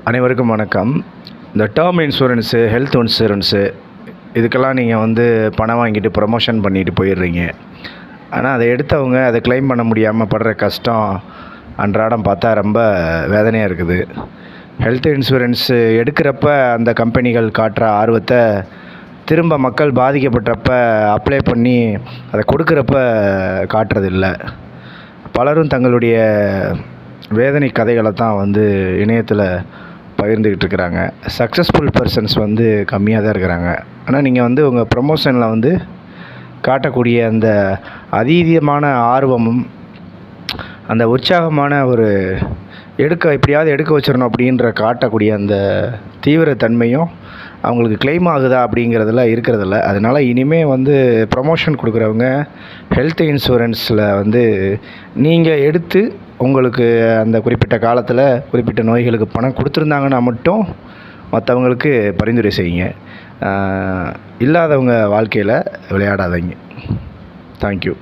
அனைவருக்கும் வணக்கம். இந்த டேர்ம் இன்சூரன்ஸு, ஹெல்த் இன்சூரன்ஸு இதுக்கெல்லாம் நீங்கள் பணம் வாங்கிட்டு ப்ரமோஷன் பண்ணிட்டு போயிடுறீங்க. ஆனால் அதை எடுத்தவங்க அதை கிளைம் பண்ண முடியாமல் படுற கஷ்டம் அன்றாடம் பார்த்தா ரொம்ப வேதனையாக இருக்குது. ஹெல்த் இன்சூரன்ஸு எடுக்கிறப்ப அந்த கம்பெனிகள் காட்டுற ஆர்வத்தை திரும்ப மக்கள் பாதிக்கப்பட்டப்ப அப்ளை பண்ணி அதை கொடுக்குறப்ப காட்டுறதில்ல. பலரும் தங்களுடைய வேதனை கதைகளை தான் இணையத்தில் பகிர்ந்துக்கிட்டு இருக்கிறாங்க. சக்ஸஸ்ஃபுல் பர்சன்ஸ் கம்மியாக தான் இருக்கிறாங்க. ஆனால் நீங்கள் உங்கள் ப்ரமோஷனில் காட்டக்கூடிய அந்த அதீதமான ஆர்வமும் அந்த உற்சாகமான ஒரு எப்படியாவது எடுக்க வச்சிடணும் அப்படின்ற காட்டக்கூடிய அந்த தீவிரத்தன்மையும் அவங்களுக்கு கிளைம் ஆகுதா அப்படிங்கிறதெல்லாம் இருக்கிறதில்ல. அதனால் இனிமேல் ப்ரமோஷன் கொடுக்குறவங்க ஹெல்த் இன்சூரன்ஸில் நீங்கள் எடுத்து உங்களுக்கு அந்த குறிப்பிட்ட காலத்தில் குறிப்பிட்ட நோய்களுக்கு பணம் கொடுத்துருந்தாங்கன்னா மட்டும் மற்றவங்களுக்கு பரிந்துரை செய்யுங்க. இல்லாதவங்க வாழ்க்கையில் விளையாடாதீங்க. தேங்க்யூ.